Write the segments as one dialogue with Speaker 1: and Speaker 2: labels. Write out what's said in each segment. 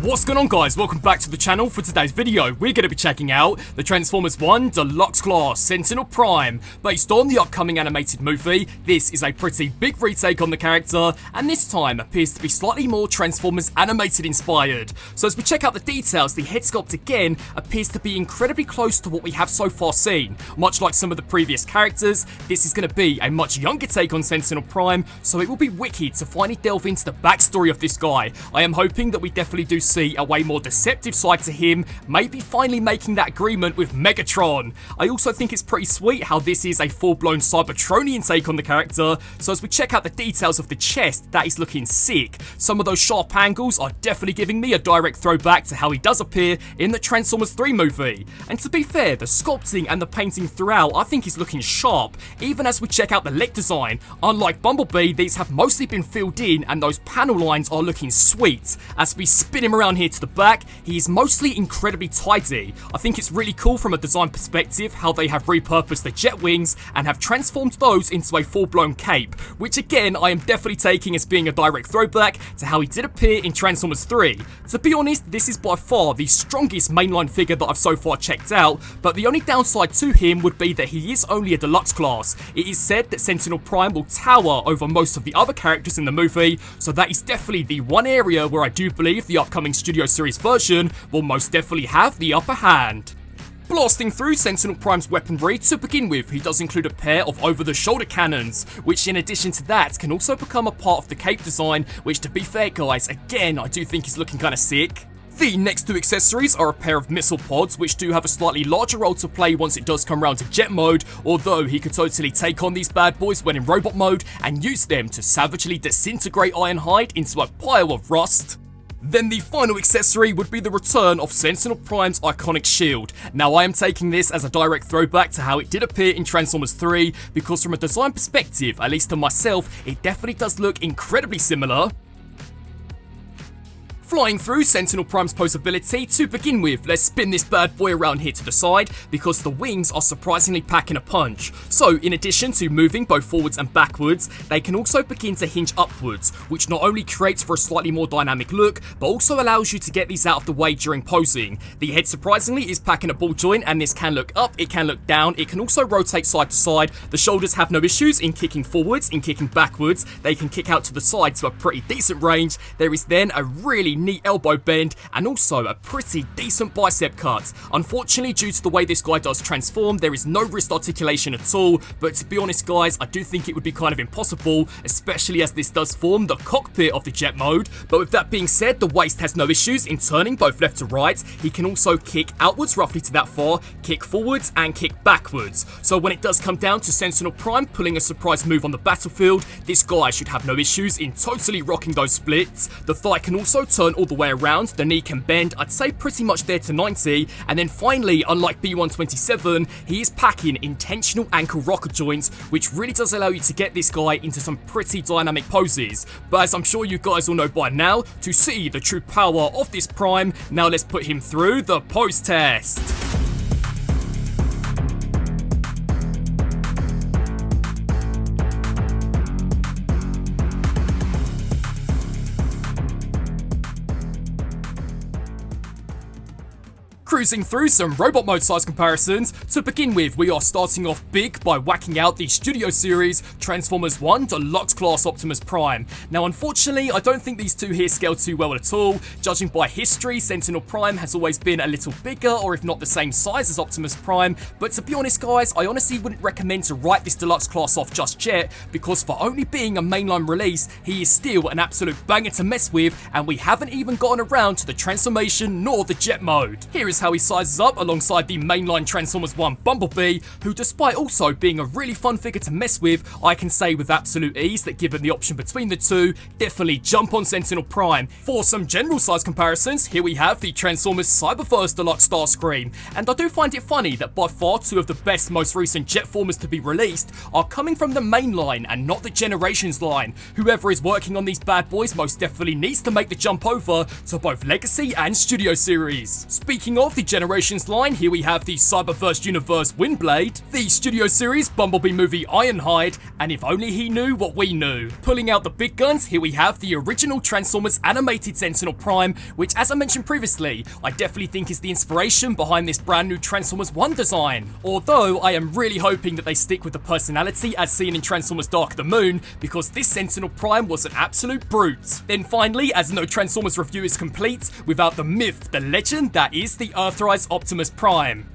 Speaker 1: What's going on, guys? Welcome back to the channel. For today's video, we're going to be checking out the Transformers 1 Deluxe class Sentinel Prime. Based on the upcoming animated movie, this is a pretty big retake on the character, and this time appears to be slightly more Transformers animated inspired. So as we check out the details, the head sculpt again appears to be incredibly close to what we have so far seen. Much like some of the previous characters, this is going to be a much younger take on Sentinel Prime, so it will be wicked to finally delve into the backstory of this guy. I am hoping that we definitely do see a way more deceptive side to him, maybe finally making that agreement with Megatron. I also think it's pretty sweet how this is a full-blown Cybertronian take on the character, so as we check out the details of the chest, that is looking sick. Some of those sharp angles are definitely giving me a direct throwback to how he does appear in the Transformers 3 movie. And to be fair, the sculpting and the painting throughout I think is looking sharp, even as we check out the leg design. Unlike Bumblebee, these have mostly been filled in and those panel lines are looking sweet. As we spin him around here to the back, he is mostly incredibly tidy. I think it's really cool from a design perspective how they have repurposed the jet wings and have transformed those into a full-blown cape, which again I am definitely taking as being a direct throwback to how he did appear in Transformers 3. To be honest, this is by far the strongest mainline figure that I've so far checked out, but the only downside to him would be that he is only a deluxe class. It is said that Sentinel Prime will tower over most of the other characters in the movie, so that is definitely the one area where I do believe the upcoming Studio Series version will most definitely have the upper hand. Blasting through Sentinel Prime's weaponry, to begin with, he does include a pair of over-the-shoulder cannons, which in addition to that can also become a part of the cape design, which to be fair guys, again I do think is looking kinda sick. The next two accessories are a pair of missile pods, which do have a slightly larger role to play once it does come around to jet mode, although he could totally take on these bad boys when in robot mode and use them to savagely disintegrate Ironhide into a pile of rust. Then the final accessory would be the return of Sentinel Prime's iconic shield. Now I am taking this as a direct throwback to how it did appear in Transformers 3, because from a design perspective, at least to myself, it definitely does look incredibly similar. Flying through Sentinel Prime's posability, to begin with, let's spin this bad boy around here to the side, because the wings are surprisingly packing a punch. So in addition to moving both forwards and backwards, they can also begin to hinge upwards, which not only creates for a slightly more dynamic look, but also allows you to get these out of the way during posing. The head surprisingly is packing a ball joint, and this can look up, it can look down, it can also rotate side to side. The shoulders have no issues in kicking forwards, in kicking backwards, they can kick out to the side to a pretty decent range. There is then a really neat elbow bend and also a pretty decent bicep cut. Unfortunately, due to the way this guy does transform, there is no wrist articulation at all, but to be honest guys, I do think it would be kind of impossible, especially as this does form the cockpit of the jet mode. But with that being said, the waist has no issues in turning both left to right. He can also kick outwards roughly to that far, kick forwards and kick backwards. So when it does come down to Sentinel Prime pulling a surprise move on the battlefield, this guy should have no issues in totally rocking those splits. The thigh can also turn all the way around, the knee can bend, I'd say pretty much there to 90, and then finally, unlike B127, he is packing intentional ankle rocker joints, which really does allow you to get this guy into some pretty dynamic poses. But as I'm sure you guys all know by now, to see the true power of this Prime, now let's put him through the pose test. Cruising through some robot mode size comparisons, to begin with we are starting off big by whacking out the Studio Series Transformers 1 Deluxe Class Optimus Prime. Now unfortunately I don't think these two here scale too well at all. Judging by history, Sentinel Prime has always been a little bigger or if not the same size as Optimus Prime, but to be honest guys, I honestly wouldn't recommend to write this Deluxe Class off just yet, because for only being a mainline release, he is still an absolute banger to mess with, and we haven't even gotten around to the transformation nor the jet mode. Here is how he sizes up alongside the mainline Transformers 1 Bumblebee, who despite also being a really fun figure to mess with, I can say with absolute ease that given the option between the two, definitely jump on Sentinel Prime. For some general size comparisons, here we have the Transformers Cyberverse Deluxe Starscream, and I do find it funny that by far two of the best most recent Jetformers to be released are coming from the main line and not the Generations line. Whoever is working on these bad boys most definitely needs to make the jump over to both Legacy and Studio Series. Speaking of off the Generations line, here we have the Cyberverse Universe Windblade, the Studio Series Bumblebee movie Ironhide, and If Only He Knew What We Knew. Pulling out the big guns, here we have the original Transformers animated Sentinel Prime, which, as I mentioned previously, I definitely think is the inspiration behind this brand new Transformers 1 design. Although I am really hoping that they stick with the personality as seen in Transformers Dark of the Moon, because this Sentinel Prime was an absolute brute. Then finally, as no Transformers review is complete without the myth, the legend that is the Earthrise Optimus Prime.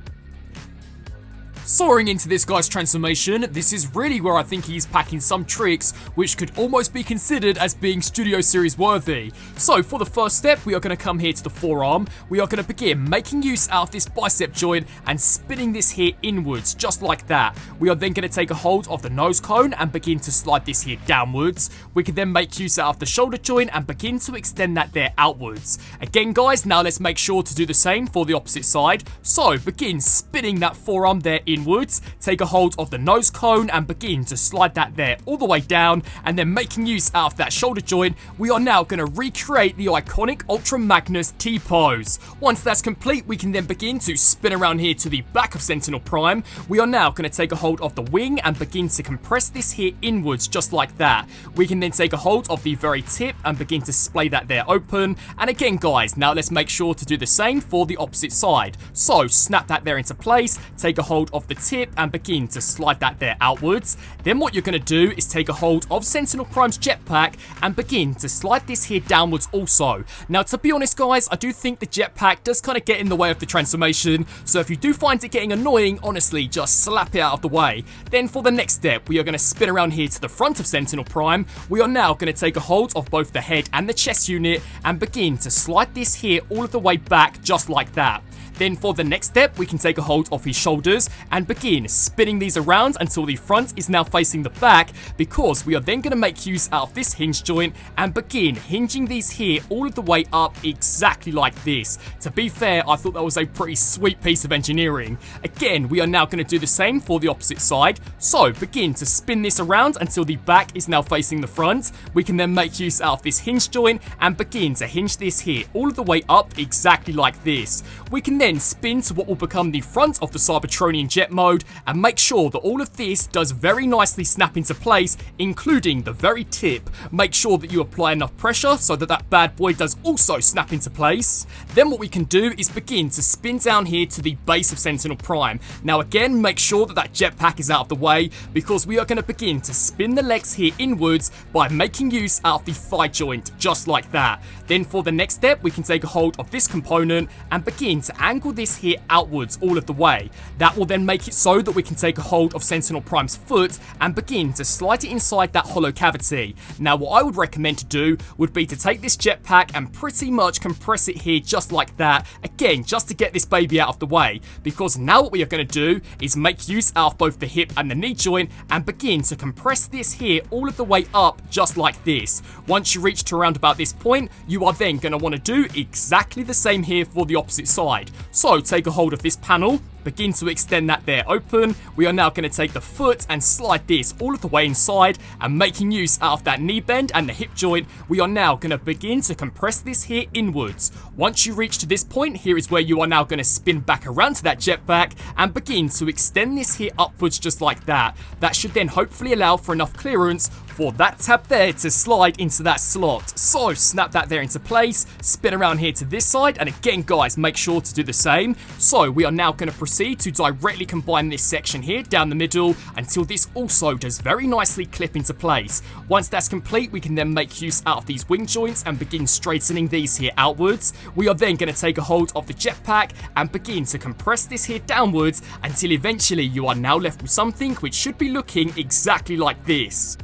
Speaker 1: Soaring into this guy's transformation, this is really where I think he's packing some tricks which could almost be considered as being Studio Series worthy. So for the first step, we are going to come here to the forearm. We are going to begin making use out of this bicep joint and spinning this here inwards, just like that. We are then going to take a hold of the nose cone and begin to slide this here downwards. We can then make use out of the shoulder joint and begin to extend that there outwards. Again guys, now let's make sure to do the same for the opposite side. So begin spinning that forearm there inwards, take a hold of the nose cone and begin to slide that there all the way down, and then making use out of that shoulder joint, we are now going to recreate the iconic Ultra Magnus T-pose. Once that's complete, we can then begin to spin around here to the back of Sentinel Prime. We are now going to take a hold of the wing and begin to compress this here inwards, just like that. We can then take a hold of the very tip and begin to splay that there open. And again guys, now let's make sure to do the same for the opposite side. So snap that there into place, take a hold of the tip and begin to slide that there outwards. Then what you're going to do is take a hold of Sentinel Prime's jetpack and begin to slide this here downwards also. Now to be honest guys, I do think the jetpack does kind of get in the way of the transformation, so if you do find it getting annoying, honestly just slap it out of the way. Then for the next step, we are going to spin around here to the front of Sentinel Prime. We are now going to take a hold of both the head and the chest unit and begin to slide this here all of the way back, just like that. Then for the next step, we can take a hold of his shoulders and begin spinning these around until the front is now facing the back, because we are then going to make use out of this hinge joint and begin hinging these here all of the way up exactly like this. To be fair, I thought that was a pretty sweet piece of engineering. Again, we are now going to do the same for the opposite side. So begin to spin this around until the back is now facing the front. We can then make use out of this hinge joint and begin to hinge this here all of the way up exactly like this. We can then spin to what will become the front of the Cybertronian jet mode and make sure that all of this does very nicely snap into place, including the very tip. Make sure that you apply enough pressure so that that bad boy does also snap into place. Then what we can do is begin to spin down here to the base of Sentinel Prime. Now again, make sure that that jetpack is out of the way, because we are going to begin to spin the legs here inwards by making use out of the thigh joint, just like that. Then for the next step, we can take a hold of this component and begin to angle this here outwards all of the way. That will then make it so that we can take a hold of Sentinel Prime's foot and begin to slide it inside that hollow cavity. Now what I would recommend to do would be to take this jetpack and pretty much compress it here just like that, again just to get this baby out of the way, because now what we are going to do is make use out of both the hip and the knee joint and begin to compress this here all of the way up just like this. Once you reach to around about this point, you are then going to want to do exactly the same here for the opposite side. So take a hold of this panel, begin to extend that there open. We are now going to take the foot and slide this all of the way inside, and making use out of that knee bend and the hip joint, we are now going to begin to compress this here inwards. Once you reach to this point, here is where you are now going to spin back around to that jetpack and begin to extend this here upwards just like that. That should then hopefully allow for enough clearance for that tab there to slide into that slot. So snap that there into place, spin around here to this side, and again guys, make sure to do the same. So we are now going to proceed to directly combine this section here down the middle until this also does very nicely clip into place. Once that's complete, we can then make use out of these wing joints and begin straightening these here outwards. We are then going to take a hold of the jetpack and begin to compress this here downwards until eventually you are now left with something which should be looking exactly like this.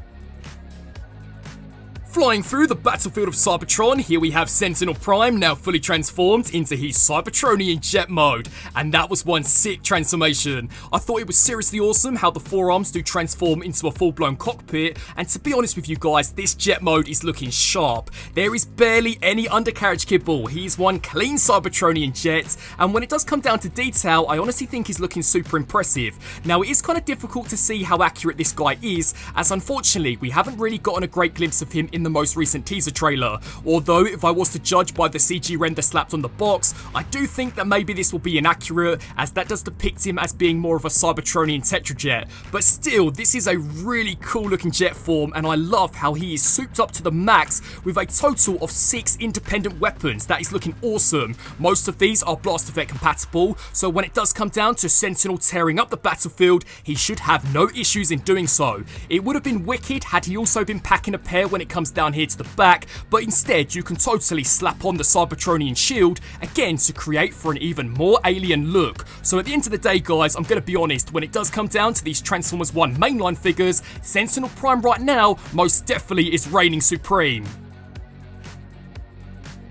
Speaker 1: Flying through the battlefield of Cybertron, here we have Sentinel Prime now fully transformed into his Cybertronian jet mode, and that was one sick transformation. I thought it was seriously awesome how the forearms do transform into a full-blown cockpit, and to be honest with you guys, this jet mode is looking sharp. There is barely any undercarriage kibble. He is one clean Cybertronian jet, and when it does come down to detail, I honestly think he's looking super impressive. Now it is kind of difficult to see how accurate this guy is, as unfortunately we haven't really gotten a great glimpse of him in in the most recent teaser trailer. Although, if I was to judge by the CG render slapped on the box, I do think that maybe this will be inaccurate, as that does depict him as being more of a Cybertronian Tetrajet. But still, this is a really cool looking jet form, and I love how he is souped up to the max with a total of 6 independent weapons. That is looking awesome. Most of these are blast effect compatible, so when it does come down to Sentinel tearing up the battlefield, he should have no issues in doing so. It would have been wicked had he also been packing a pair when it comes down here to the back, but instead you can totally slap on the Cybertronian shield, again to create for an even more alien look. So at the end of the day guys, I'm going to be honest, when it does come down to these Transformers 1 mainline figures, Sentinel Prime right now most definitely is reigning supreme.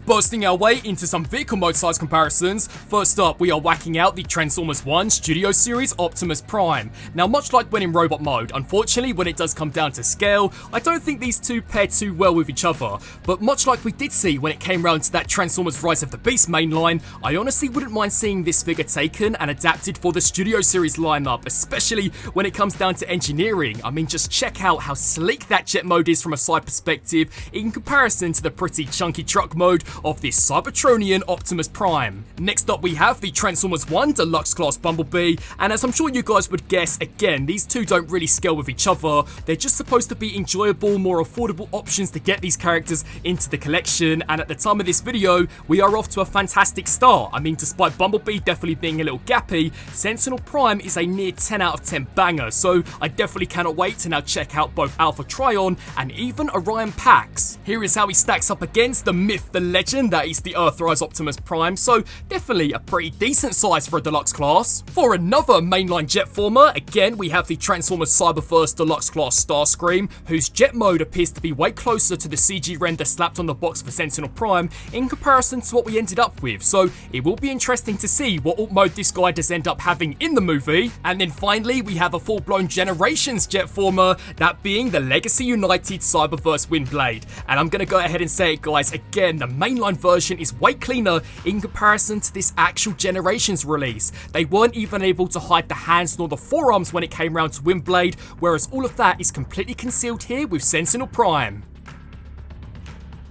Speaker 1: Bursting our way into some vehicle mode size comparisons, first up we are whacking out the Transformers 1 Studio Series Optimus Prime. Now much like when in robot mode, unfortunately when it does come down to scale, I don't think these two pair too well with each other, but much like we did see when it came round to that Transformers Rise of the Beast mainline, I honestly wouldn't mind seeing this figure taken and adapted for the Studio Series lineup, especially when it comes down to engineering. I mean, just check out how sleek that jet mode is from a side perspective in comparison to the pretty chunky truck mode of this Cybertronian Optimus Prime. Next up we have the Transformers 1 Deluxe Class Bumblebee, and as I'm sure you guys would guess, again, these two don't really scale with each other. They're just supposed to be enjoyable, more affordable options to get these characters into the collection, and at the time of this video, we are off to a fantastic start. I mean, despite Bumblebee definitely being a little gappy, Sentinel Prime is a near 10 out of 10 banger, so I definitely cannot wait to now check out both Alpha Trion and even Orion Pax. Here is how he stacks up against the myth, the legend, that is the Earthrise Optimus Prime, so definitely a pretty decent size for a deluxe class. For another mainline jet former, again we have the Transformers Cyberverse Deluxe Class Starscream, whose jet mode appears to be way closer to the CG render slapped on the box for Sentinel Prime in comparison to what we ended up with, so it will be interesting to see what alt mode this guy does end up having in the movie. And then finally we have a full-blown Generations jet former, that being the Legacy United Cyberverse Windblade, and I'm gonna go ahead and say it guys, again the mainline version is way cleaner in comparison to this actual Generations release. They weren't even able to hide the hands nor the forearms when it came round to Windblade, whereas all of that is completely concealed here with Sentinel Prime.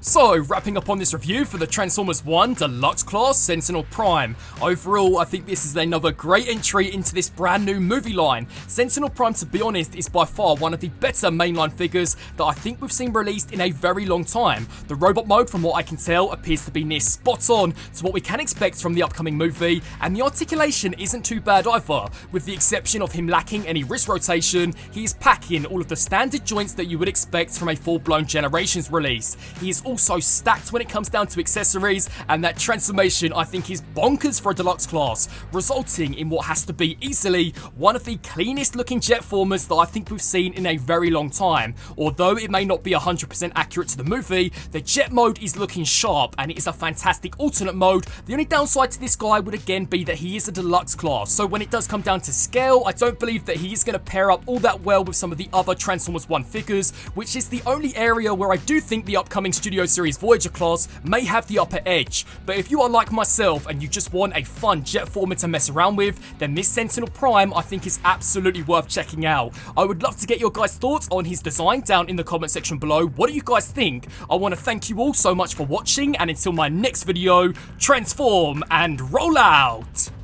Speaker 1: So, wrapping up on this review for the Transformers 1 Deluxe Class Sentinel Prime. Overall, I think this is another great entry into this brand new movie line. Sentinel Prime, to be honest, is by far one of the better mainline figures that I think we've seen released in a very long time. The robot mode, from what I can tell, appears to be near spot on to what we can expect from the upcoming movie, and the articulation isn't too bad either. With the exception of him lacking any wrist rotation, he is packing all of the standard joints that you would expect from a full-blown Generations release. He is also stacked when it comes down to accessories, and that transformation I think is bonkers for a deluxe class, resulting in what has to be easily one of the cleanest looking jet formers that I think we've seen in a very long time. Although it may not be 100% accurate to the movie, the jet mode is looking sharp and it is a fantastic alternate mode. The only downside to this guy would again be that he is a deluxe class, so when it does come down to scale, I don't believe that he is going to pair up all that well with some of the other Transformers 1 figures, which is the only area where I do think the upcoming Studio Series Voyager class may have the upper edge. But if you are like myself and you just want a fun jet former to mess around with, then this Sentinel Prime I think is absolutely worth checking out. I would love to get your guys' thoughts on his design down in the comment section below. What do you guys think? I want to thank you all so much for watching, and until my next video, transform and roll out!